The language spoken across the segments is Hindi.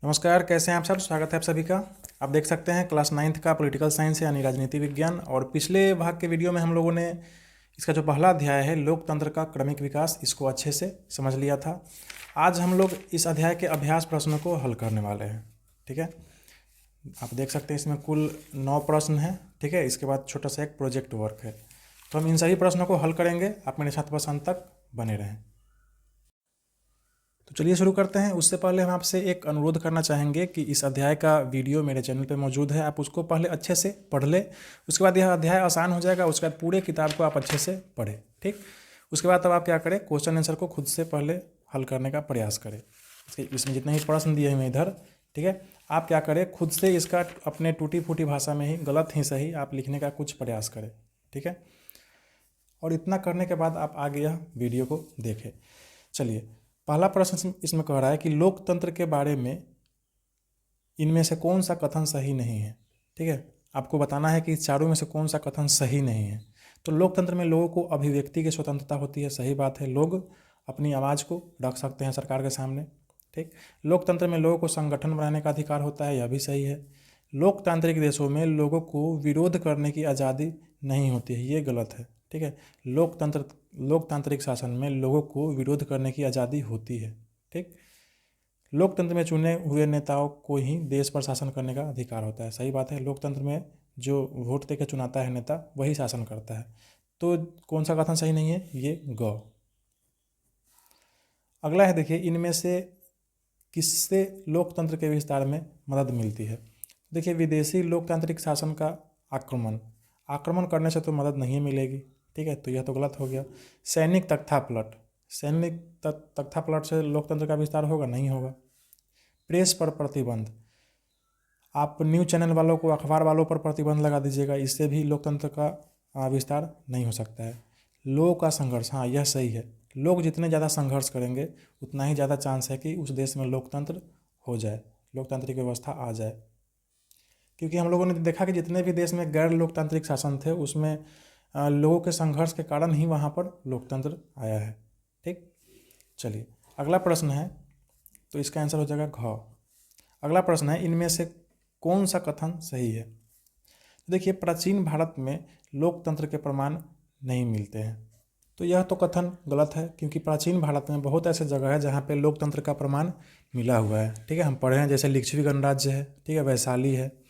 नमस्कार, कैसे हैं आप सब। स्वागत है आप सभी का। आप देख सकते हैं क्लास 9th का पॉलिटिकल साइंस यानी राजनीति विज्ञान। और पिछले भाग के वीडियो में हम लोगों ने इसका जो पहला अध्याय है लोकतंत्र का क्रमिक विकास, इसको अच्छे से समझ लिया था। आज हम लोग इस अध्याय के अभ्यास प्रश्नों को हल करने वाले हैं। ठीक है, आप देख सकते हैं इसमें कुल 9 प्रश्न हैं। ठीक है, इसके बाद छोटा सा एक प्रोजेक्ट वर्क है। तो हम इन सभी प्रश्नों को हल करेंगे। आप मेरे साथ बस अंत तक बने रहें। तो चलिए शुरू करते हैं। उससे पहले हम आपसे एक अनुरोध करना चाहेंगे कि इस अध्याय का वीडियो मेरे चैनल पे मौजूद है, आप उसको पहले अच्छे से पढ़ लें। उसके बाद यह अध्याय आसान हो जाएगा। उसके बाद पूरे किताब को आप अच्छे से पढ़ें। ठीक, उसके बाद तब आप क्या करें, क्वेश्चन आंसर को खुद से पहले हल करने का प्रयास करें। इसमें जितने ही प्रश्न दिए हैं इधर, ठीक है, आप क्या करें, खुद से इसका अपने टूटी फूटी भाषा में ही, गलत ही सही, आप लिखने का कुछ प्रयास करें। ठीक है, और इतना करने के बाद आप आगे यह वीडियो को देखें। चलिए, पहला प्रश्न इसमें कह रहा है कि लोकतंत्र के बारे में इनमें से कौन सा कथन सही नहीं है। ठीक है, आपको बताना है कि इस चारों में से कौन सा कथन सही नहीं है। तो लोकतंत्र में लोगों को अभिव्यक्ति की स्वतंत्रता होती है, सही बात है। लोग अपनी आवाज़ को रख सकते हैं सरकार के सामने। ठीक, लोकतंत्र में लोगों को संगठन बनाने का अधिकार होता है, यह भी सही है। लोकतांत्रिक देशों में लोगों को विरोध करने की आज़ादी नहीं होती है, ये गलत है। ठीक है, लोकतांत्रिक शासन में लोगों को विरोध करने की आज़ादी होती है। ठीक, लोकतंत्र में चुने हुए नेताओं को ही देश पर शासन करने का अधिकार होता है, सही बात है। लोकतंत्र में जो वोट देकर चुनाता है नेता, वही शासन करता है। तो कौन सा कथन सही नहीं है, ये ग। अगला है, देखिए, इनमें से किससे लोकतंत्र के विस्तार में मदद मिलती है। देखिए, विदेशी लोकतांत्रिक शासन का आक्रमण करने से तो मदद नहीं मिलेगी। ठीक है, तो यह तो गलत हो गया। सैनिक तख्तापलट से लोकतंत्र का विस्तार होगा, नहीं होगा। प्रेस पर प्रतिबंध, आप न्यूज़ चैनल वालों को, अखबार वालों पर प्रतिबंध लगा दीजिएगा, इससे भी लोकतंत्र का विस्तार नहीं हो सकता है। लोगों का संघर्ष, हाँ यह सही है। लोग जितने ज़्यादा संघर्ष करेंगे उतना ही ज़्यादा चांस है कि उस देश में लोकतंत्र हो जाए, लोकतांत्रिक व्यवस्था आ जाए। क्योंकि हम लोगों ने देखा कि जितने भी देश में गैर लोकतांत्रिक शासन थे, उसमें लोगों के संघर्ष के कारण ही वहाँ पर लोकतंत्र आया है। ठीक, चलिए अगला प्रश्न है, तो इसका आंसर हो जाएगा घ। अगला प्रश्न है, इनमें से कौन सा कथन सही है। देखिए, प्राचीन भारत में लोकतंत्र के प्रमाण नहीं मिलते हैं, तो यह तो कथन गलत है। क्योंकि प्राचीन भारत में बहुत ऐसे जगह है जहाँ पे लोकतंत्र का प्रमाण मिला हुआ है। ठीक है, हम पढ़े हैं, जैसे लिच्छवी गणराज्य है, ठीक है, वैशाली है।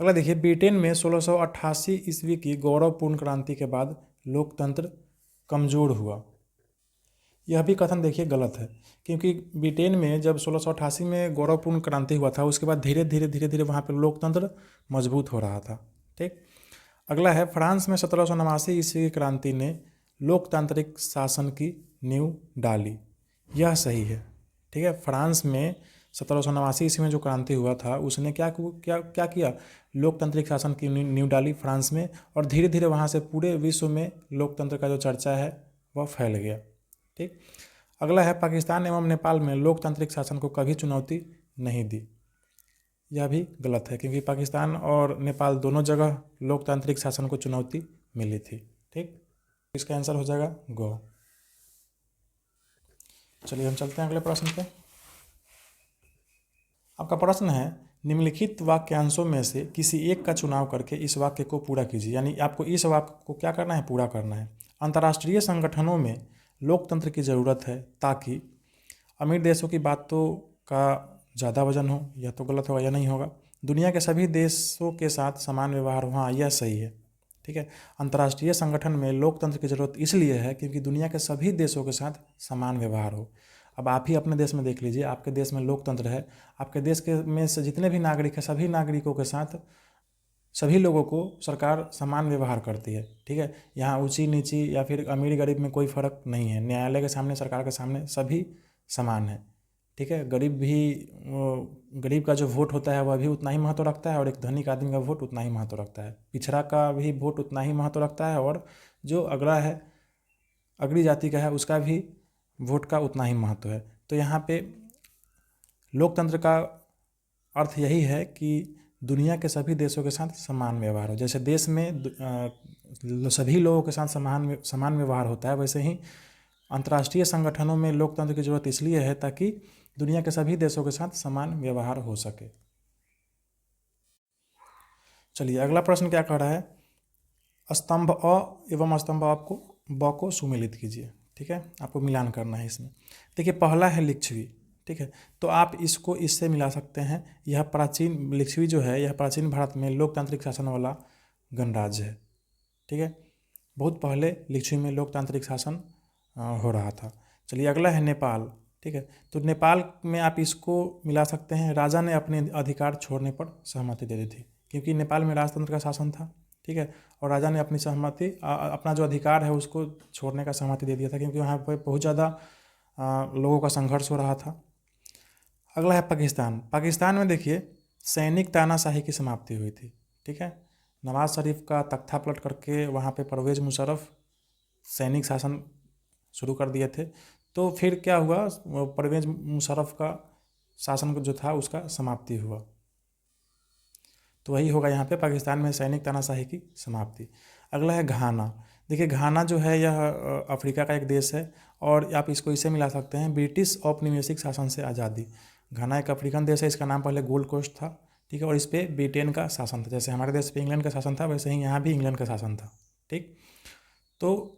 अगला देखिए, ब्रिटेन में 1688 ईस्वी की गौरवपूर्ण क्रांति के बाद लोकतंत्र कमज़ोर हुआ, यह भी कथन देखिए गलत है। क्योंकि ब्रिटेन में जब 1688 में गौरवपूर्ण क्रांति हुआ था, उसके बाद धीरे धीरे वहाँ पर लोकतंत्र मजबूत हो रहा था। ठीक, अगला है, फ्रांस में 1789 ईस्वी की क्रांति ने लोकतांत्रिक शासन की नींव डाली, यह सही है। ठीक है, फ्रांस में 1789 ईस्वी में जो क्रांति हुआ था, उसने क्या किया, लोकतांत्रिक शासन की नींव डाली फ्रांस में, और धीरे धीरे वहाँ से पूरे विश्व में लोकतंत्र का जो चर्चा है वह फैल गया। ठीक, अगला है, पाकिस्तान एवं नेपाल में लोकतांत्रिक शासन को कभी चुनौती नहीं दी, यह भी गलत है। क्योंकि पाकिस्तान और नेपाल दोनों जगह लोकतांत्रिक शासन को चुनौती मिली थी। ठीक, इसका आंसर हो जाएगा गो। चलिए हम चलते हैं अगले प्रश्न पे। आपका प्रश्न है, निम्नलिखित वाक्यांशों में से किसी एक का चुनाव करके इस वाक्य को पूरा कीजिए। यानी आपको इस वाक्य को क्या करना है, पूरा करना है। अंतर्राष्ट्रीय संगठनों में लोकतंत्र की ज़रूरत है ताकि अमीर देशों की बातों का ज़्यादा वजन हो, यह तो गलत होगा, यह नहीं होगा। दुनिया के सभी देशों के साथ समान व्यवहार हो, हाँ यह सही है। ठीक है, अंतर्राष्ट्रीय संगठन में लोकतंत्र की ज़रूरत इसलिए है क्योंकि दुनिया के सभी देशों के साथ समान व्यवहार हो। अब आप ही अपने देश में देख लीजिए, आपके देश में लोकतंत्र है, आपके देश के में से जितने भी नागरिक हैं, सभी नागरिकों के साथ, सभी लोगों को सरकार समान व्यवहार करती है। ठीक है, यहाँ ऊंची नीची या फिर अमीर गरीब में कोई फ़र्क नहीं है। न्यायालय के सामने, सरकार के सामने सभी समान है। ठीक है, गरीब का जो वोट होता है वह भी उतना ही महत्व रखता है, और एक धनिक आदमी का वोट उतना ही महत्व रखता है। पिछड़ा का भी वोट उतना ही महत्व रखता है, और जो अगड़ा है, अगड़ी जाति का है, उसका भी वोट का उतना ही महत्व है। तो यहाँ पे लोकतंत्र का अर्थ यही है कि दुनिया के सभी देशों के साथ समान व्यवहार हो। जैसे देश में सभी लोगों के साथ समान व्यवहार होता है, वैसे ही अंतर्राष्ट्रीय संगठनों में लोकतंत्र की ज़रूरत इसलिए है ताकि दुनिया के सभी देशों के साथ समान व्यवहार हो सके। चलिए अगला प्रश्न क्या कह रहा है, स्तंभ अ एवं स्तंभ अ को ब को सुमेलित कीजिए। ठीक है, आपको मिलान करना है इसमें। देखिए पहला है लिच्छवी। ठीक है, तो आप इसको इससे मिला सकते हैं। यह प्राचीन लिच्छवी जो है यह प्राचीन भारत में लोकतांत्रिक शासन वाला गणराज्य है। ठीक है, बहुत पहले लिच्छवी में लोकतांत्रिक शासन हो रहा था। चलिए अगला है नेपाल। ठीक है, तो नेपाल में आप इसको मिला सकते हैं। राजा ने अपने अधिकार छोड़ने पर सहमति दे दी थी, क्योंकि नेपाल में राजतंत्र का शासन था। ठीक है, और राजा ने अपनी सहमति अपना जो अधिकार है उसको छोड़ने का सहमति दे दिया था, क्योंकि वहाँ पर बहुत ज़्यादा लोगों का संघर्ष हो रहा था। अगला है पाकिस्तान। पाकिस्तान में देखिए सैनिक तानाशाही की समाप्ति हुई थी। ठीक है, नवाज शरीफ का तख्ता पलट करके वहाँ पे परवेज़ मुशर्रफ सैनिक शासन शुरू कर दिए थे। तो फिर क्या हुआ, परवेज़ मुशर्रफ का शासन जो था उसका समाप्ति हुआ। तो वही होगा यहाँ पे पाकिस्तान में सैनिक तानाशाही की समाप्ति। अगला है घाना। देखिए घाना जो है यह अफ्रीका का एक देश है, और आप इसको इससे मिला सकते हैं ब्रिटिश औपनिवेशिक शासन से आज़ादी। घाना एक अफ्रीकन देश है, इसका नाम पहले गोल्ड कोस्ट था। ठीक है, और इस पर ब्रिटेन का शासन था। जैसे हमारे देश पे इंग्लैंड का शासन था, वैसे ही यहाँ भी इंग्लैंड का शासन था। ठीक, तो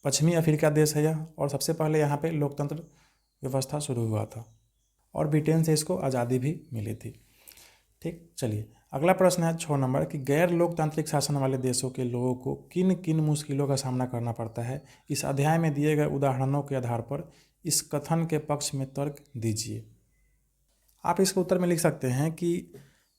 पश्चिमी अफ्रीका देश है यह, और सबसे पहले यहाँ पे लोकतंत्र व्यवस्था शुरू हुआ था, और ब्रिटेन से इसको आज़ादी भी मिली थी। ठीक, चलिए अगला प्रश्न है 6 नंबर कि गैर लोकतांत्रिक शासन वाले देशों के लोगों को किन किन मुश्किलों का सामना करना पड़ता है। इस अध्याय में दिए गए उदाहरणों के आधार पर इस कथन के पक्ष में तर्क दीजिए। आप इसके उत्तर में लिख सकते हैं कि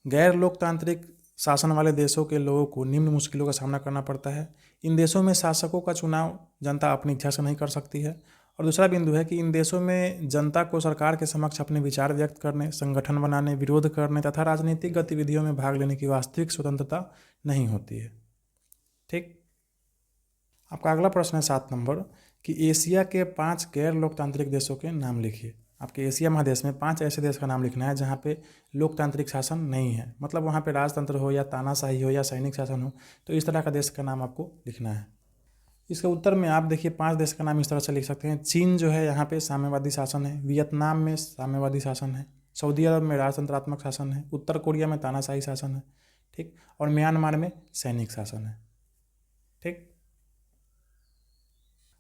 गैर लोकतांत्रिक शासन वाले देशों के लोगों को निम्न मुश्किलों का सामना करना पड़ता है। इन देशों में शासकों का चुनाव जनता अपनी इच्छा से नहीं कर सकती है। और दूसरा बिंदु है कि इन देशों में जनता को सरकार के समक्ष अपने विचार व्यक्त करने, संगठन बनाने, विरोध करने तथा राजनीतिक गतिविधियों में भाग लेने की वास्तविक स्वतंत्रता नहीं होती है। ठीक, आपका अगला प्रश्न है 7 नंबर कि एशिया के 5 गैर लोकतांत्रिक देशों के नाम लिखिए। आपके एशिया महादेश में 5 ऐसे देश का नाम लिखना है जहाँ पे लोकतांत्रिक शासन नहीं है, मतलब वहाँ पे राजतंत्र हो या तानाशाही हो या सैनिक शासन हो, तो इस तरह का देश का नाम आपको लिखना है। इसके उत्तर में आप देखिए 5 देश का नाम इस तरह से लिख सकते हैं। चीन जो है यहाँ पे साम्यवादी शासन है, वियतनाम में साम्यवादी शासन है, सऊदी अरब में राजतंत्रात्मक शासन है, उत्तर कोरिया में तानाशाही शासन है। ठीक, और म्यांमार में सैनिक शासन है। ठीक,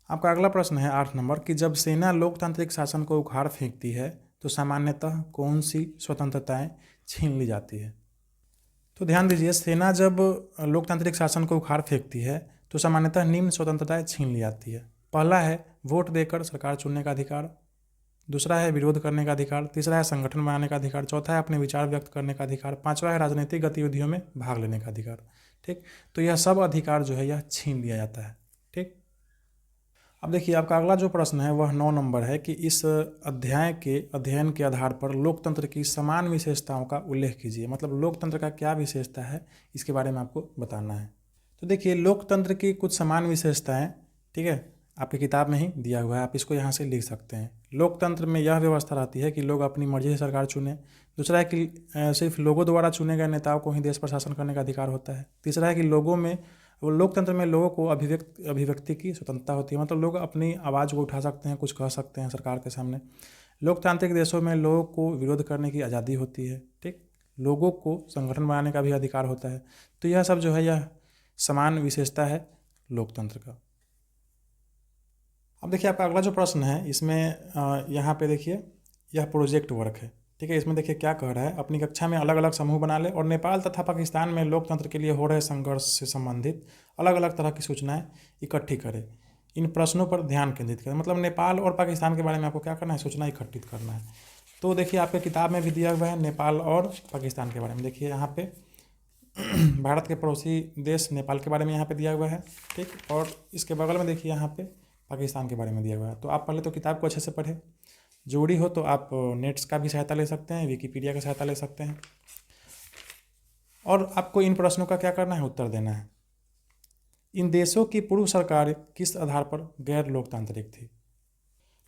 आपका अगला प्रश्न है 8 नंबर कि जब सेना लोकतांत्रिक शासन को उखाड़ फेंकती है तो सामान्यतः कौन सी स्वतंत्रताएं छीन ली जाती है। तो ध्यान दीजिए, सेना जब लोकतांत्रिक शासन को उखाड़ फेंकती है तो सामान्यतः निम्न स्वतंत्रताएं छीन ली जाती है। पहला है वोट देकर सरकार चुनने का अधिकार, दूसरा है विरोध करने का अधिकार, तीसरा है संगठन बनाने का अधिकार, चौथा है अपने विचार व्यक्त करने का अधिकार, पांचवा है राजनीतिक गतिविधियों में भाग लेने का अधिकार। ठीक, तो यह सब अधिकार जो है यह छीन लिया जाता है। ठीक, अब देखिए आपका अगला जो प्रश्न है वह 9 नंबर है कि इस अध्याय के अध्ययन के आधार पर लोकतंत्र की समान विशेषताओं का उल्लेख कीजिए। मतलब लोकतंत्र का क्या विशेषता है इसके बारे में आपको बताना है। तो देखिए लोकतंत्र की कुछ समान विशेषताएं, ठीक है, आपकी किताब में ही दिया हुआ है, आप इसको यहाँ से लिख सकते हैं। लोकतंत्र में यह व्यवस्था रहती है कि लोग अपनी मर्जी से सरकार चुने। दूसरा है कि सिर्फ लोगों द्वारा चुने गए नेताओं को ही देश पर शासन करने का अधिकार होता है। तीसरा है कि लोकतंत्र में लोगों को अभिव्यक्ति की स्वतंत्रता होती है, मतलब लोग अपनी आवाज़ को उठा सकते हैं, कुछ कह सकते हैं सरकार के सामने। लोकतांत्रिक देशों में लोगों को विरोध करने की आज़ादी होती है। ठीक, लोगों को संगठन बनाने का भी अधिकार होता है। तो यह सब जो है यह समान विशेषता है लोकतंत्र का। अब देखिए आपका अगला जो प्रश्न है इसमें यहाँ पे देखिए यह प्रोजेक्ट वर्क है। ठीक है, इसमें देखिए क्या कह रहा है, अपनी कक्षा में अलग अलग समूह बना ले और नेपाल तथा पाकिस्तान में लोकतंत्र के लिए हो रहे संघर्ष से संबंधित अलग अलग तरह की सूचनाएं इकट्ठी करें। इन प्रश्नों पर ध्यान केंद्रित करें। मतलब नेपाल और पाकिस्तान के बारे में आपको क्या करना है, सूचना इकट्ठित करना है। तो देखिए आपके किताब में भी दिया हुआ है नेपाल और पाकिस्तान के बारे में। देखिए यहाँ पे भारत के पड़ोसी देश नेपाल के बारे में यहाँ पे दिया हुआ है। ठीक, और इसके बगल में देखिए यहाँ पे पाकिस्तान के बारे में दिया हुआ है। तो आप पहले तो किताब को अच्छे से पढ़ें। जोड़ी हो तो आप नेट्स का भी सहायता ले सकते हैं, विकिपीडिया का सहायता ले सकते हैं। और आपको इन प्रश्नों का क्या करना है, उत्तर देना है। इन देशों की पूर्व सरकार किस आधार पर गैर लोकतांत्रिक थी।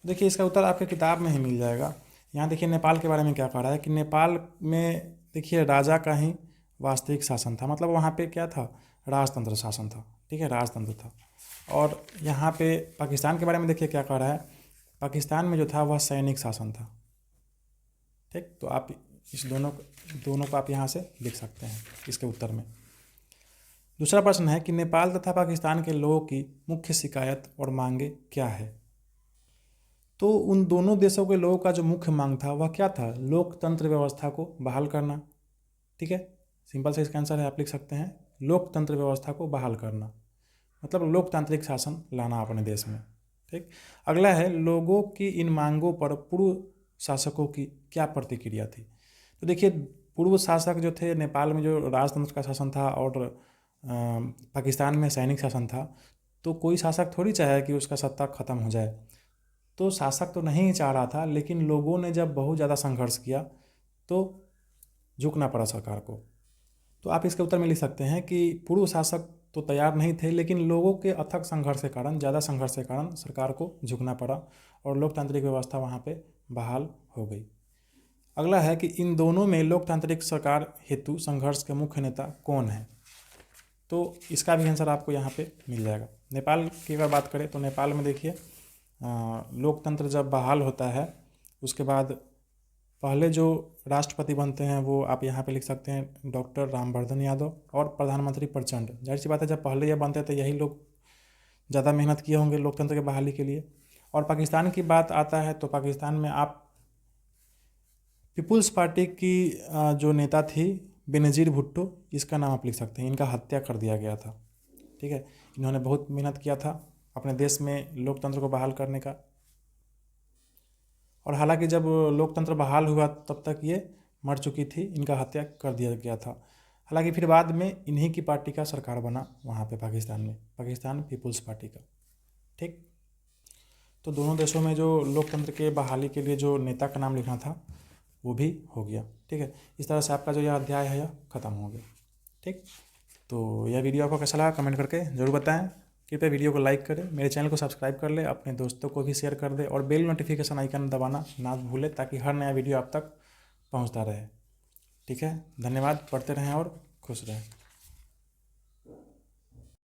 देखिए इसका उत्तर आपके किताब में ही मिल जाएगा। यहाँ देखिए नेपाल के बारे में क्या कह रहा है कि नेपाल में देखिए राजा का ही वास्तविक शासन था, मतलब वहाँ पे क्या था, राजतंत्र शासन था। ठीक है, राजतंत्र था। और यहाँ पे पाकिस्तान के बारे में देखिए क्या कह रहा है, पाकिस्तान में जो था वह सैनिक शासन था। ठीक, तो आप इस दोनों को आप यहाँ से लिख सकते हैं इसके उत्तर में। दूसरा प्रश्न है कि नेपाल तथा पाकिस्तान के लोगों की मुख्य शिकायत और मांगे क्या है। तो उन दोनों देशों के लोगों का जो मुख्य मांग था वह क्या था? लोकतंत्र व्यवस्था को बहाल करना। ठीक है, सिंपल से इसका आंसर है, आप लिख सकते हैं लोकतंत्र व्यवस्था को बहाल करना, मतलब लोकतांत्रिक शासन लाना अपने देश में। ठीक, अगला है लोगों की इन मांगों पर पूर्व शासकों की क्या प्रतिक्रिया थी। तो देखिए, पूर्व शासक जो थे, नेपाल में जो राजतंत्र का शासन था और पाकिस्तान में सैनिक शासन था, तो कोई शासक थोड़ी चाहे कि उसका सत्ता खत्म हो जाए। तो शासक तो नहीं चाह रहा था, लेकिन लोगों ने जब बहुत ज़्यादा संघर्ष किया तो झुकना पड़ा सरकार को। तो आप इसके उत्तर में लिख सकते हैं कि पूर्व शासक तो तैयार नहीं थे, लेकिन लोगों के अथक संघर्ष के कारण, ज़्यादा संघर्ष के कारण सरकार को झुकना पड़ा और लोकतांत्रिक व्यवस्था वहाँ पे बहाल हो गई। अगला है कि इन दोनों में लोकतांत्रिक सरकार हेतु संघर्ष के मुख्य नेता कौन है। तो इसका भी आंसर आपको यहाँ पे मिल जाएगा। नेपाल की अगर बात करें तो नेपाल में देखिए, लोकतंत्र जब बहाल होता है उसके बाद पहले जो राष्ट्रपति बनते हैं वो आप यहाँ पे लिख सकते हैं डॉक्टर रामवर्धन यादव, और प्रधानमंत्री प्रचंड। जाहिर सी बात है, जब पहले ये बनते थे यही लोग ज़्यादा मेहनत किए होंगे लोकतंत्र के बहाली के लिए। और पाकिस्तान की बात आता है तो पाकिस्तान में आप पीपुल्स पार्टी की जो नेता थी बेनज़ीर भुट्टो, इसका नाम आप लिख सकते हैं। इनका हत्या कर दिया गया था। ठीक है, इन्होंने बहुत मेहनत किया था अपने देश में लोकतंत्र को बहाल करने का, और हालांकि जब लोकतंत्र बहाल हुआ तब तक ये मर चुकी थी, इनका हत्या कर दिया गया था। हालांकि फिर बाद में इन्हीं की पार्टी का सरकार बना वहाँ पे पाकिस्तान में, पाकिस्तान पीपुल्स पार्टी का। ठीक, तो दोनों देशों में जो लोकतंत्र के बहाली के लिए जो नेता का नाम लिखना था वो भी हो गया। ठीक है, इस तरह से आपका जो यह अध्याय है यह ख़त्म हो गया। ठीक, तो यह वीडियो आपको कैसा लगा कमेंट करके ज़रूर बताएं। कृपया वीडियो को लाइक करें, मेरे चैनल को सब्सक्राइब कर ले, अपने दोस्तों को भी शेयर कर दे और बेल नोटिफिकेशन आइकन दबाना ना भूलें ताकि हर नया वीडियो आप तक पहुंचता रहे। ठीक है, धन्यवाद, पढ़ते रहें और खुश रहें।